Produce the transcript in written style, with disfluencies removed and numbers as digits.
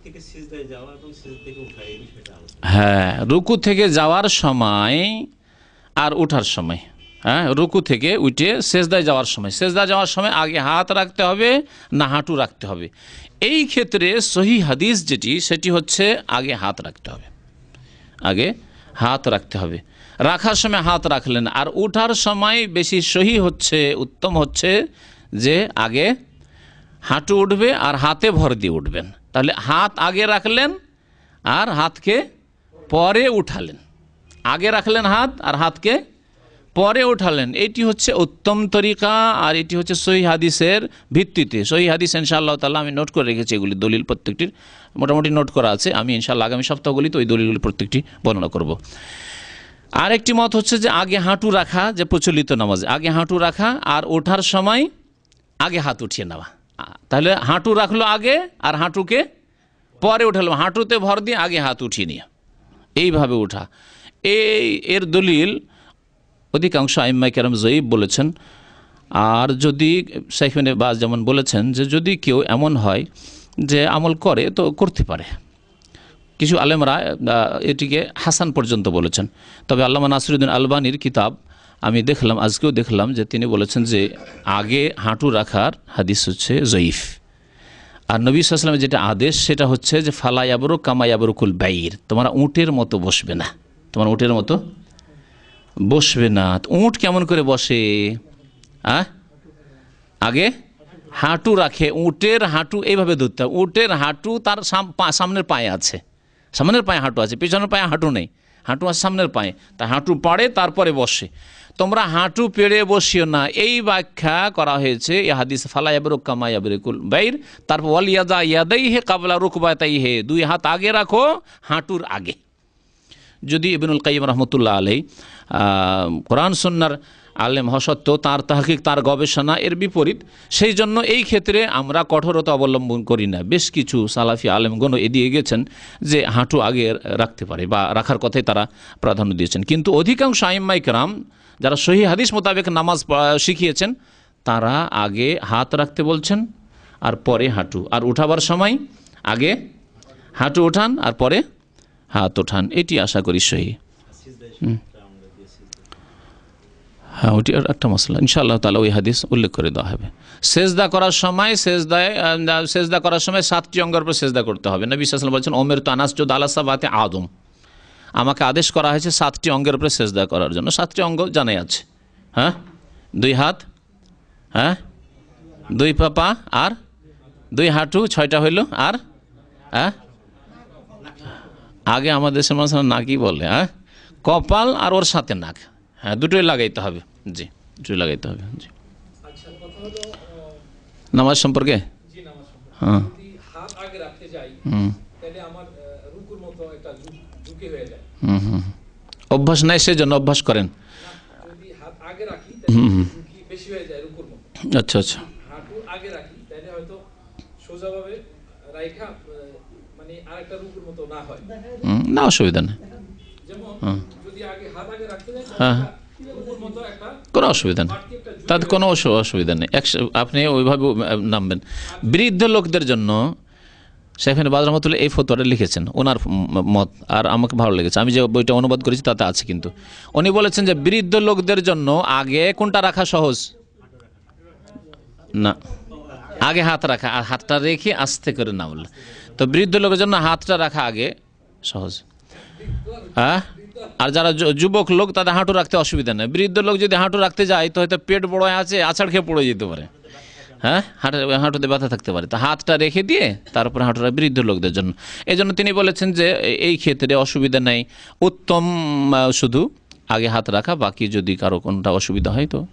থেকে সিজদায় যাওয়া এবং সিজদা থেকে ওঠা এই বিষয়টা আলোচনা। হ্যাঁ, রুকু থেকে যাওয়ার সময় আর ওঠার সময়, হ্যাঁ, রুকু থেকে উঠে সেজদায় যাওয়ার সময়, সেজদায় যাওয়ার সময় আগে হাত রাখতে হবে না হাঁটু রাখতে হবে? এই ক্ষেত্রে সহি হাদিস যেটি সেটি হচ্ছে আগে হাত রাখতে হবে, আগে হাত রাখতে হবে। রাখার সময় হাত রাখলেন, আর উঠার সময় বেশি সহি হচ্ছে, উত্তম হচ্ছে যে আগে হাঁটু উঠবে আর হাতে ভর দিয়ে উঠবেন। তাহলে হাত আগে রাখলেন আর হাতকে পরে উঠালেন, আগে রাখলেন হাত আর হাতকে পরে উঠালেন। এটি হচ্ছে উত্তম তরিকা, আর এটি হচ্ছে সহি হাদিসের ভিত্তিতে। সহি হাদিস ইনশাআল্লাহ তাআলা আমি নোট করে রেখেছি, এগুলি দলিল প্রত্যেকটির মোটামুটি নোট করা আছে। আমি ইনশাআল্লাহ আগামী সপ্তাহগুলিতে ওই দলিলগুলি প্রত্যেকটি বর্ণনা করব। আরেকটি মত হচ্ছে যে আগে হাঁটু রাখা, যে প্রচলিত নামাজে আগে হাঁটু রাখা আর ওঠার সময় আগে হাত উঠিয়ে নেওয়া। তাহলে হাঁটু রাখলো আগে আর হাঁটুকে পরে উঠালো, হাঁটুতে ভর দিয়ে আগে হাত উঠিয়ে নিয়ে এইভাবে ওঠা। এর দলিল অধিকাংশ আইম্মায়ে কেরাম জয়ীফ বলেছেন। আর যদি শাইখ ইবনে বাজ যেমন বলেছেন যে যদি কেউ এমন হয় যে আমল করে তো করতে পারে, কিছু আলেমরা এটিকে হাসান পর্যন্ত বলেছেন। তবে আল্লামা নাসিরুদ্দিন আলবানীর কিতাব আমি দেখলাম, আজকেও দেখলাম যে তিনি বলেছেন যে আগে হাঁটু রাখার হাদিস হচ্ছে জয়ীফ। আর নবী সাল্লাল্লাহু আলাইহি ওয়াসাল্লামের যেটা আদেশ সেটা হচ্ছে যে ফালা ইয়াবরুক কামা ইয়াবরুকুল বাইর, তোমরা উটের মতো বসবে না, তোমরা উটের মতো বসবে না। উট কেমন করে বসে? আগে হাঁটু রাখে, উটের হাঁটু এইভাবে ধরতে হবে। উটের হাঁটু তার সামনের পায়ে আছে, সামনের পায়ে হাঁটু আছে, পিছনের পায়ে হাঁটু নেই, হাঁটু আছে সামনের পায়ে, তা হাঁটু পাড়ে তারপরে বসে। তোমরা হাঁটু পেড়ে বসিও না, এই ব্যাখ্যা করা হয়েছে এই হাদিসে ফালা ইয়াবরুক কামা ইয়াবরুকুল বাইর। তারপর ওয়াল ইয়াদা ইয়াদাইহি কাবলা রুকবাতাইহি, দুই হাত আগে রাখো হাঁটুর আগে। যদি ইবনুল কাইয়িম রহমতুল্লাহ আলাইহি কোরআন সুন্নাহর আলেম হওয়া সত্ত্বেও তার তাহকিক, তার গবেষণা এর বিপরীত, সেই জন্য এই ক্ষেত্রে আমরা কঠোরতা অবলম্বন করি না। বেশ কিছু সালাফি আলেমগণ এদিকে গেছেন যে হাঁটু আগে রাখতে পারে বা রাখার কথাই তারা প্রাধান্য দিয়েছেন। কিন্তু অধিকাংশ আইম্মায়ে কেরাম যারা সহি হাদিস মোতাবেক নামাজ শিখিয়েছেন তারা আগে হাত রাখতে বলছেন আর পরে হাঁটু, আর উঠাবার সময় আগে হাঁটু ওঠান আর পরে হাত ওঠান। এটি আশা করি সহি। হ্যাঁ, ওটি একটা মশলা ইনশাআল্লাহ তাআলা ওই হাদিস উল্লেখ করে দেওয়া হবে। সেজদা করার সময় সেজদা করার সময় 7টি অঙ্গের উপর সেজদা করতে হবে। নবী সাল্লাল্লাহু আলাইহি ওয়াসাল্লাম বলেছেন ওমেরতু আন আসজুদা আলা সাবআতি আযম, আমাকে আদেশ করা হয়েছে 7টি অঙ্গের উপরে সেজদা করার জন্য। 7টি অঙ্গ জানাই আছে, হ্যাঁ, 2 হাত, হ্যাঁ, 2 পা আর 2 হাঁটু, 6টা হইল। আর হ্যাঁ, আগে আমাদের দেশের মানুষ নাকই বলে, হ্যাঁ, কপাল আর ওর সাথে নাক, হ্যাঁ, দুটোই লাগাইতে হবে। জি, দুটোই লাগাইতে হবে। জি, নামাজ সম্পর্কে হ্যাঁ, অভ্যাস নাই সেজন্য অভ্যাস করেন। আচ্ছা আচ্ছা, না অসুবিধা নেই, হ্যাঁ, কোনো অসুবিধা নেই, তাতে কোনো অসুবিধা নেই। আপনি ওইভাবে নামবেন। বৃদ্ধ লোকদের জন্য শাইখ ইবনে বাজ রাহমাতুল্লাহ এই ফতোয়াটা লিখেছেন, ওনার মত, আর আমাকে ভালো লেগেছে। আমি যে বইটা অনুবাদ করেছি তাতে আছে, কিন্তু উনি বলেছেন যে বৃদ্ধ লোকদের জন্য আগে কোনটা রাখা সহজ? না, আগে হাত রাখা, আর হাতটা রেখে আস্তে করে নামলে। তো বৃদ্ধ লোকের জন্য হাতটা রাখা আগে সহজ, হ্যাঁ। আর যারা যুবক লোক তাদের হাঁটু রাখতে অসুবিধা নেই। বৃদ্ধ লোক যদি হাঁটু রাখতে যায় তো হয়তো পেট বড় আছে, আছাড় খেয়ে পড়ে যেতে পারে, হ্যাঁ, হাঁটুতে ব্যথা থাকতে পারে। তো হাতটা রেখে দিয়ে তারপরে হাঁটুটা বৃদ্ধ লোকদের জন্য। এই জন্য তিনি বলেছেন যে এই ক্ষেত্রে অসুবিধা নেই, উত্তম শুধু আগে হাত রাখা, বাকি যদি কারো কোনটা অসুবিধা হয় তো